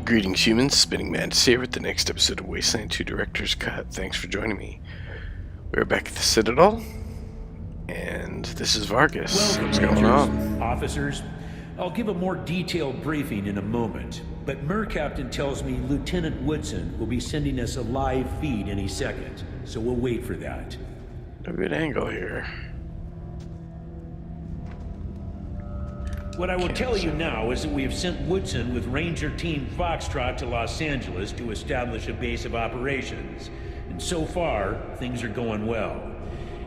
Greetings, humans. Spinningmantis here with the next episode of Wasteland 2 Director's Cut. Thanks for joining me. We're back at the Citadel, and this is Vargas. Welcome, What's going on? Officers. I'll give a more detailed briefing in a moment, but Captain tells me Lieutenant Woodson will be sending us a live feed any second, so we'll wait for that. A good angle here. What I will tell you now is that we have sent Woodson with Ranger Team Foxtrot to Los Angeles to establish a base of operations. And so far, things are going well.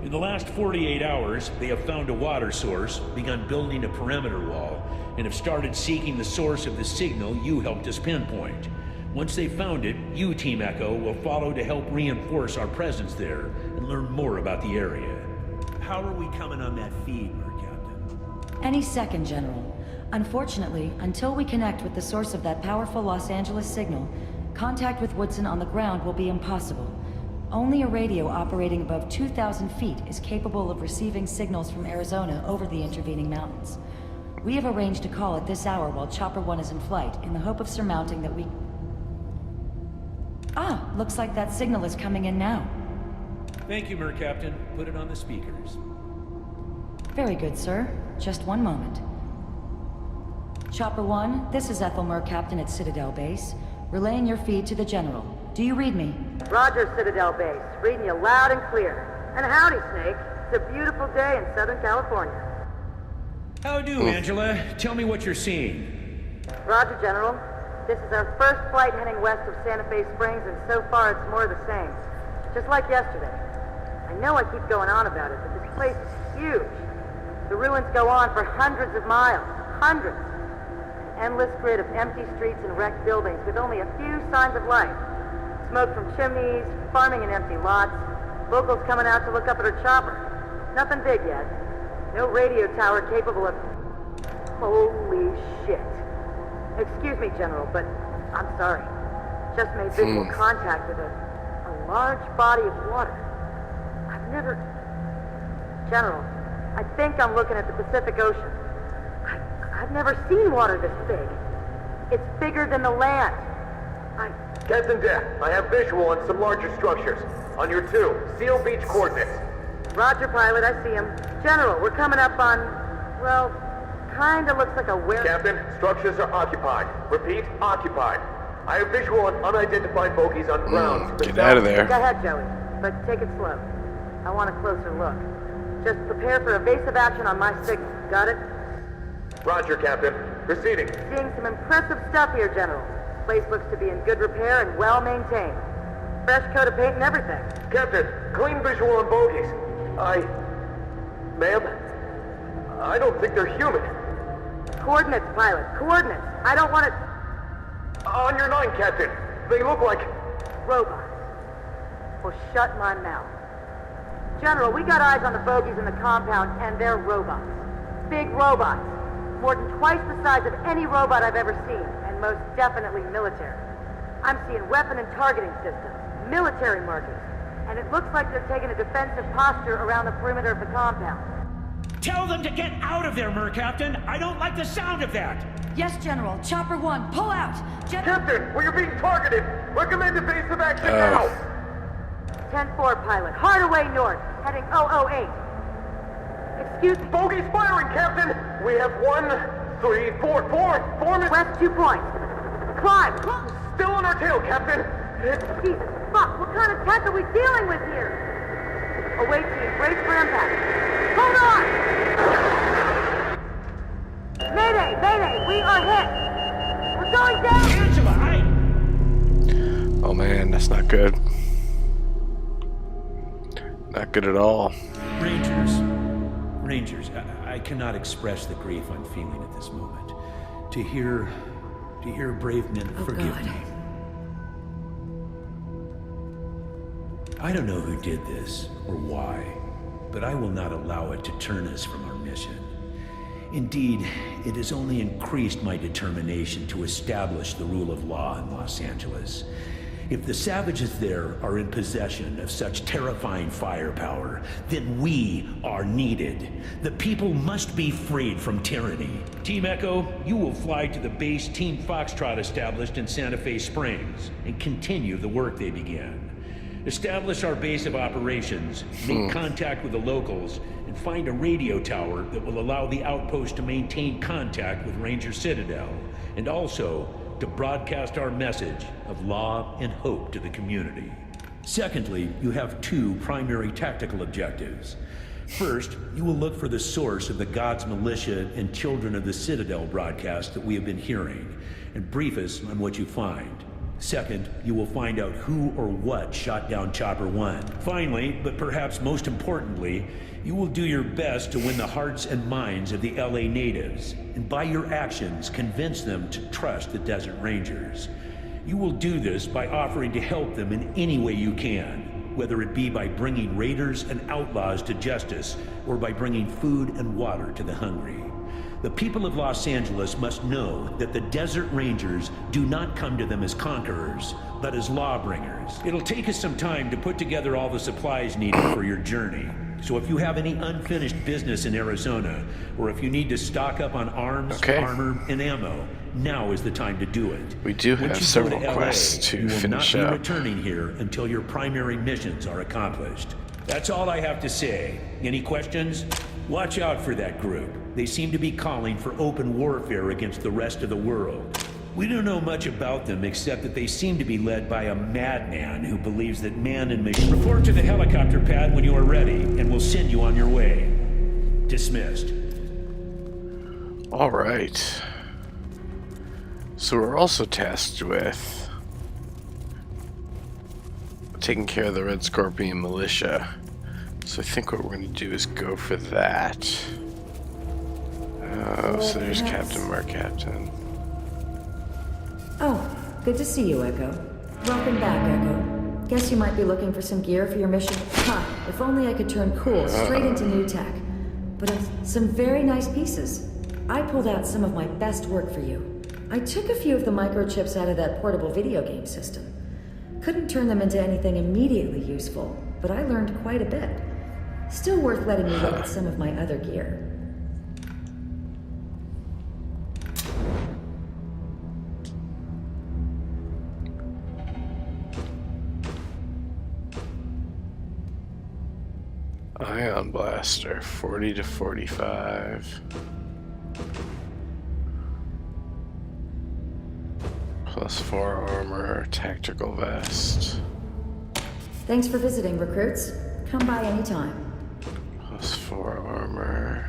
In the last 48 hours, they have found a water source, begun building a perimeter wall, and have started seeking the source of the signal you helped us pinpoint. Once they've found it, you, Team Echo, will follow to help reinforce our presence there and learn more about the area. How are we coming on that feed, Captain? Any second, General. Unfortunately, until we connect with the source of that powerful Los Angeles signal, contact with Woodson on the ground will be impossible. Only a radio operating above 2,000 feet is capable of receiving signals from Arizona over the intervening mountains. We have arranged a call at this hour while Chopper 1 is in flight, in the hope of surmounting that we... Ah, looks like that signal is coming in now. Thank you, Captain. Put it on the speakers. Very good, sir. Just one moment. Chopper 1, this is Ethel Captain at Citadel Base, relaying your feed to the General. Do you read me? Roger, Citadel Base. Reading you loud and clear. And howdy, Snake. It's a beautiful day in Southern California. How do, Angela? Tell me what you're seeing. Roger, General. This is our first flight heading west of Santa Fe Springs, and so far it's more of the same. Just like yesterday. I know I keep going on about it, but this place is huge. The ruins go on for hundreds of miles. Hundreds. An endless grid of empty streets and wrecked buildings with only a few signs of life. Smoke from chimneys, farming in empty lots, locals coming out to look up at her chopper. Nothing big yet. No radio tower capable of... Holy shit. Excuse me, General, but I'm sorry. Just made visual contact with a large body of water. I've never... General, I think I'm looking at the Pacific Ocean. I've never seen water this big. It's bigger than the land. Captain Death, I have visual on some larger structures. On your 2, Seal Beach coordinates. Roger, pilot, I see him. General, we're coming up on, well, kinda looks like a where... Captain, structures are occupied. Repeat, occupied. I have visual on unidentified bogies on ground. Get out of there. Go ahead, Joey, but take it slow. I want a closer look. Just prepare for evasive action on my signal. Got it? Roger, Captain. Proceeding. Seeing some impressive stuff here, General. Place looks to be in good repair and well maintained. Fresh coat of paint and everything. Captain, clean visual on bogies. Ma'am, I don't think they're human. Coordinates, pilot. Coordinates. I don't want it... On your 9, Captain. They look like... robots. Well, shut my mouth. General, we got eyes on the bogies in the compound, and they're robots. Big robots. More than twice the size of any robot I've ever seen, and most definitely military. I'm seeing weapon and targeting systems, military markings, and it looks like they're taking a defensive posture around the perimeter of the compound. Tell them to get out of there, Captain. I don't like the sound of that. Yes, General. Chopper 1, pull out! Captain, we are being targeted! Recommend evasive action now! 10-4, pilot. Hard away north, heading 008. Excuse me. Bogey's firing, Captain! We have 1, 3, 4 minutes. West 2 points. Climb! Still on our tail, Captain! Jesus, fuck! What kind of tech are we dealing with here? Away team, brace for impact. Hold on! Mayday! Mayday! We are hit! We're going down! Angela, Oh man, that's not good. Not good at all. Rangers, I cannot express the grief I'm feeling at this moment. To hear brave men forgive me. I don't know who did this, or why, but I will not allow it to turn us from our mission. Indeed, it has only increased my determination to establish the rule of law in Los Angeles. If the savages there are in possession of such terrifying firepower, then we are needed. The people must be freed from tyranny. Team Echo, you will fly to the base Team Foxtrot established in Santa Fe Springs and continue the work they began. Establish our base of operations, make contact with the locals, and find a radio tower that will allow the outpost to maintain contact with Ranger Citadel, and also to broadcast our message of law and hope to the community. Secondly, you have two primary tactical objectives. First, you will look for the source of the God's Militia and Children of the Citadel broadcast that we have been hearing, and brief us on what you find. Second, you will find out who or what shot down Chopper 1. Finally, but perhaps most importantly, you will do your best to win the hearts and minds of the LA natives, and by your actions convince them to trust the Desert Rangers. You will do this by offering to help them in any way you can, whether it be by bringing raiders and outlaws to justice, or by bringing food and water to the hungry. The people of Los Angeles must know that the Desert Rangers do not come to them as conquerors, but as lawbringers. It'll take us some time to put together all the supplies needed for your journey. So if you have any unfinished business in Arizona, or if you need to stock up on arms, armor, and ammo, now is the time to do it. We do have several quests to finish up. You will not be returning here until your primary missions are accomplished. That's all I have to say. Any questions? Watch out for that group. They seem to be calling for open warfare against the rest of the world. We don't know much about them except that they seem to be led by a madman who believes that man and machine... Report to the helicopter pad when you are ready, and we'll send you on your way. Dismissed. All right. So we're also tasked with taking care of the Red Scorpion militia. So I think what we're going to do is go for that. Oh, so there's Captain Mark Captain. Oh, good to see you, Echo. Welcome back, Echo. Guess you might be looking for some gear for your mission. Ha! If only I could turn cool straight into new tech. But some very nice pieces. I pulled out some of my best work for you. I took a few of the microchips out of that portable video game system. Couldn't turn them into anything immediately useful, but I learned quite a bit. Still worth letting you look at some of my other gear. Ion Blaster, 40 to 45. +4 armor, tactical vest. Thanks for visiting, recruits. Come by anytime. +4 armor.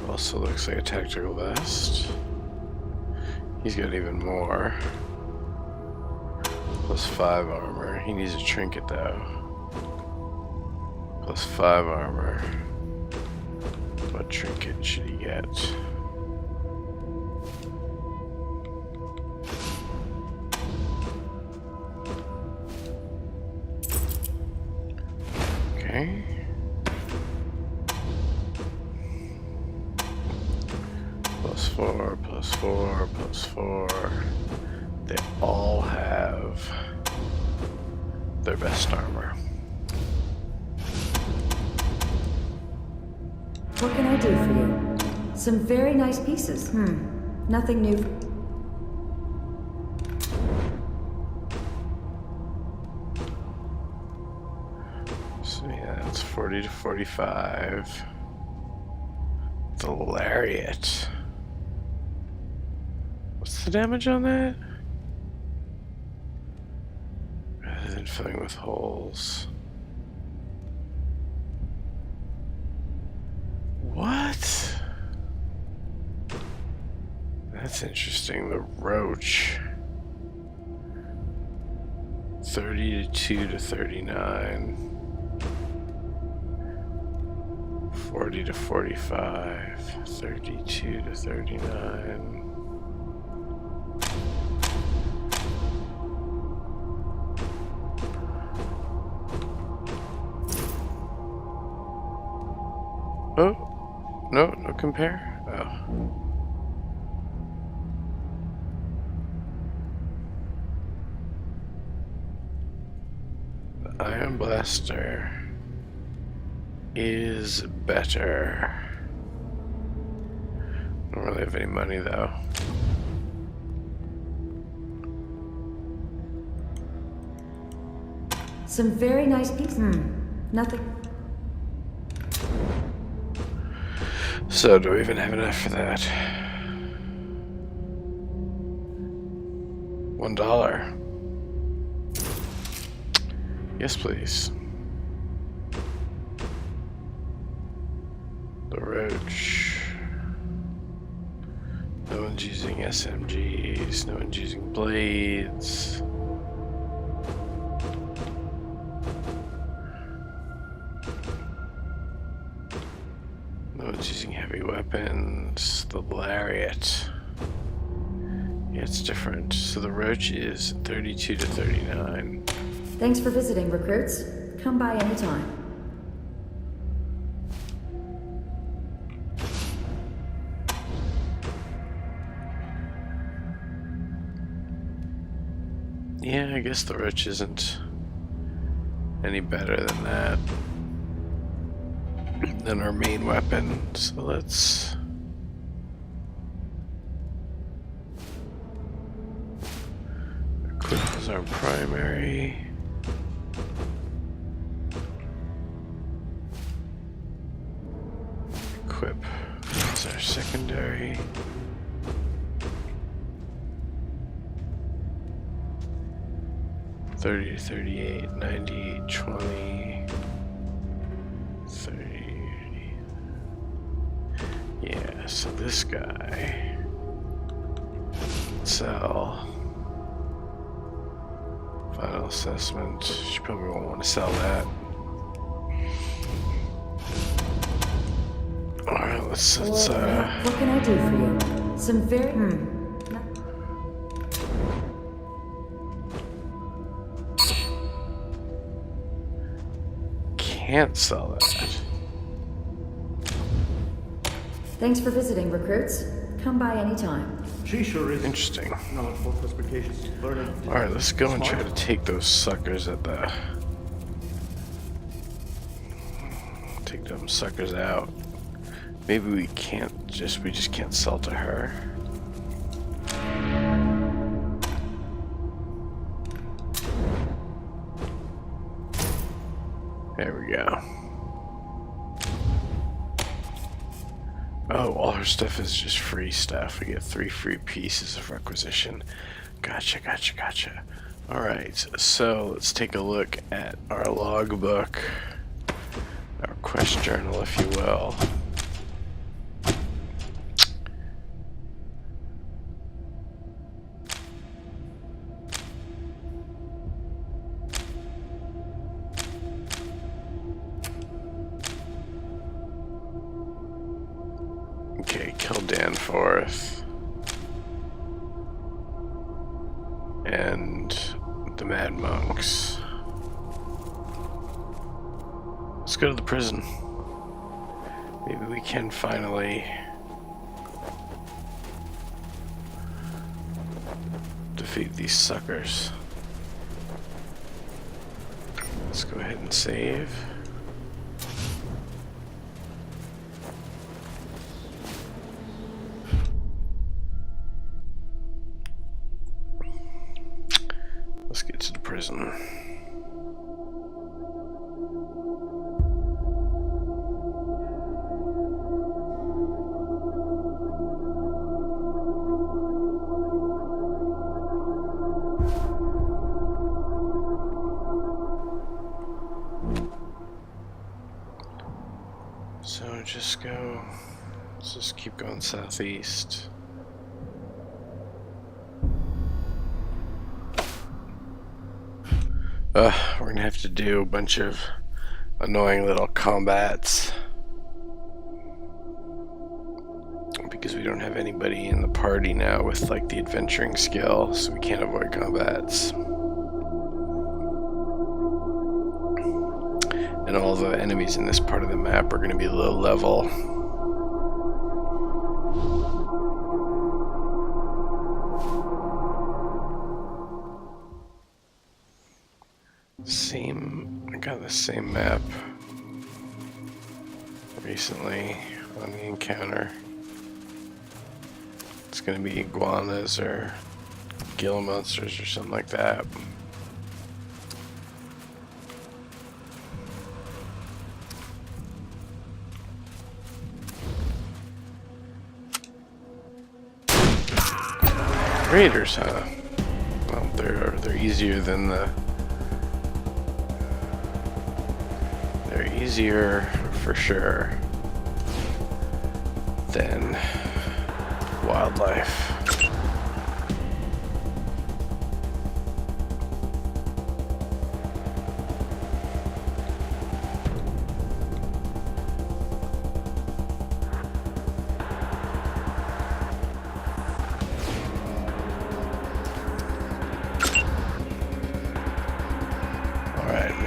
Also looks like a tactical vest. He's got even more. +5 armor. He needs a trinket though. +5 armor. What trinket should he get? Okay. +4, +4, +4. They all have their best armor. What can I do for you? Some very nice pieces. Nothing new. So yeah, that's 40 to 45. The Lariat. What's the damage on that? Rather than filling with holes. What? That's interesting. The Roach. 32 to 39. 40 to 45. 32 to 39. No compare? Oh. The Iron Blaster is better. I don't really have any money though. Some very nice pieces. Nothing. So, do we even have enough for that? $1. Yes, please. The Roach. No one's using SMGs. No one's using blades. No one's using heavy weapons. The Lariat. Yeah, it's different. So the Roach is 32 to 39. Thanks for visiting, recruits. Come by anytime. Yeah, I guess the Roach isn't any better than that. Than our main weapon. So let's... equip as our primary. Equip as our secondary. $30 to 38, 98, 20, 30. Yeah, so this guy. Sell. Final assessment. She probably won't want to sell that. Alright, let's What can I do for you? Some very... Can't sell that. Thanks for visiting, recruits. Come by anytime. She sure is. Interesting. Knowledgeable specifications. Learning. Alright, let's go and try to take those suckers at the... Take them suckers out. Maybe we can't just... We just can't sell to her. There we go. Oh, all her stuff is just free stuff. We get 3 free pieces of requisition. Gotcha. Alright, so let's take a look at our logbook. Our quest journal, if you will. Okay, kill Danforth. And the Mad Monks. Let's go to the prison. Maybe we can finally defeat these suckers. Let's go ahead and save. Let's get to the prison. So let's just keep going southeast. We're gonna have to do a bunch of annoying little combats because we don't have anybody in the party now with like the adventuring skill, so we can't avoid combats. And all the enemies in this part of the map are gonna be low level. the same map recently on the encounter. It's gonna be iguanas or Gila monsters or something like that. Raiders, huh? Well, they're easier than the. They're easier for sure than wildlife.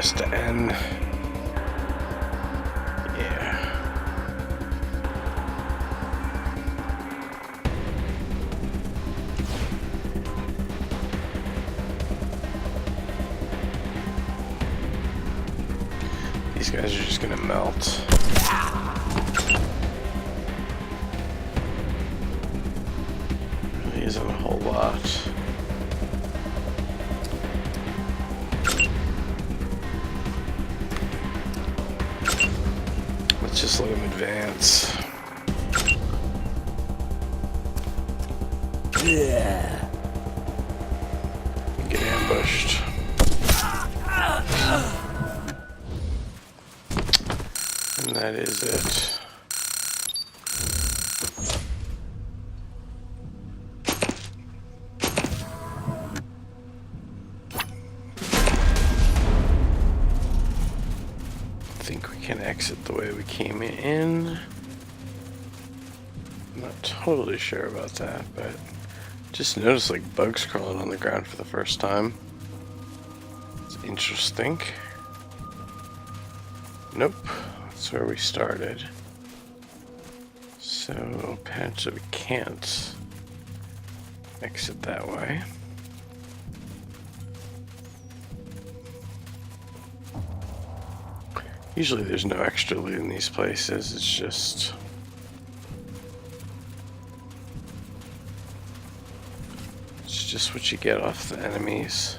Mr. N. Yeah. These guys are just gonna melt. Really isn't a whole lot. Just let him advance. Yeah. Get ambushed. And that is it. Exit the way we came in. I'm not totally sure about that, but just noticed like bugs crawling on the ground for the first time. It's interesting. Nope, that's where we started. So apparently we can't exit that way. Usually there's no extra loot in these places, it's just what you get off the enemies.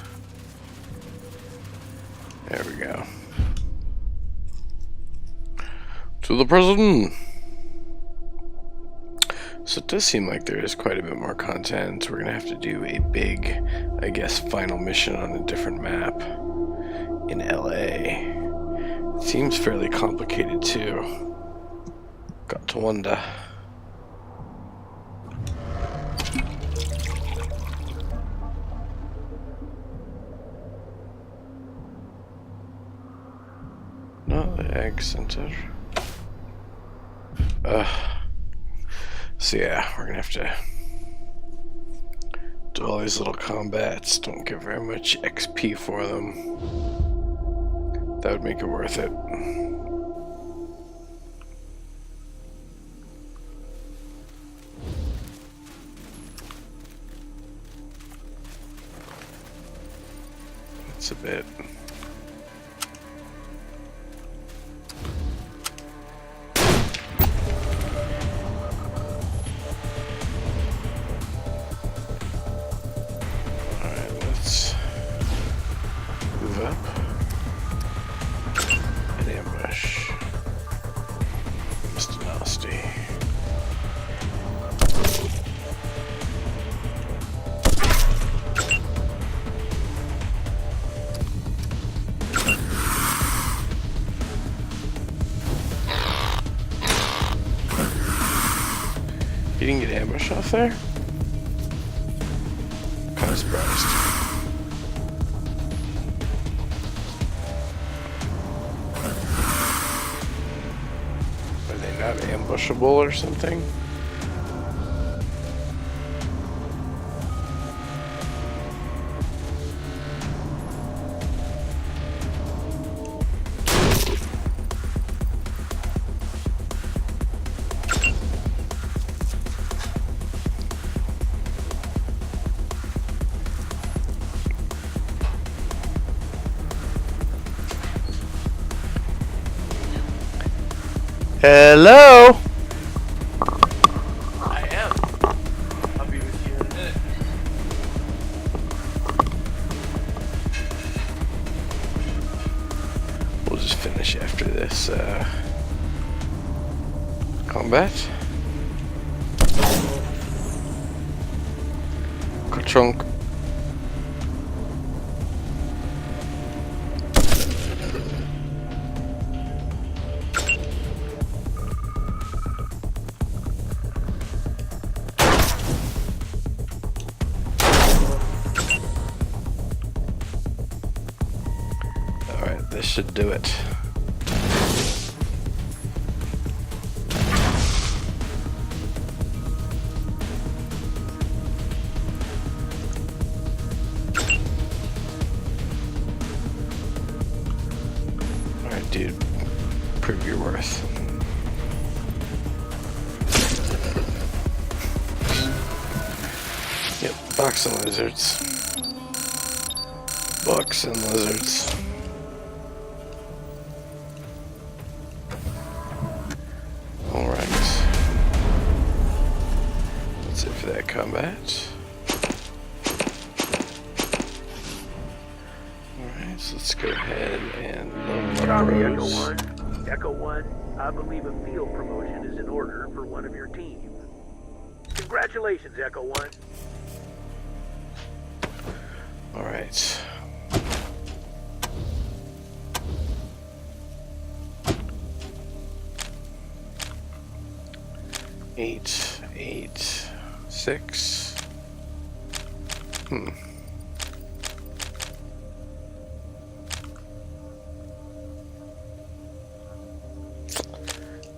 There we go. To the prison! So it does seem like there is quite a bit more content. We're gonna have to do a big, I guess, final mission on a different map in LA. Seems fairly complicated too. Got to wonder. Not the egg center. So yeah, we're gonna have to do all these little combats. Don't get very much XP for them. That would make it worth it. That's a bit. Alright, let's move up. Ambush. Mr. Nasty. You didn't get ambushed off there? Kind of surprised. Not ambushable or something? Hello? I am. I'll be with you in a minute. We'll just finish after this combat. Ka-chunk. Alright, this should do it. Alright, dude. Prove your worth. Yep, bugs and lizards. Bugs and lizards. Alright. That's it for that combat. Alright, so let's go ahead and level up Copy, Echo Rose. 1. Echo 1, I believe a field promotion is in order for one of your team. Congratulations, Echo 1. Alright. Eight, 6.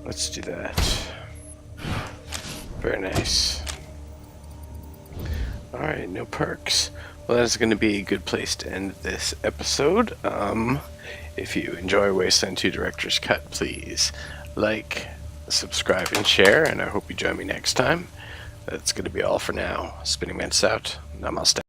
Let's do that. Very nice. Alright, no perks. Well, that's going to be a good place to end this episode. If you enjoy Wasteland 2 Director's Cut, please like, subscribe, and share, and I hope you join me next time. That's going to be all for now. Spinningmantis out. Namaste.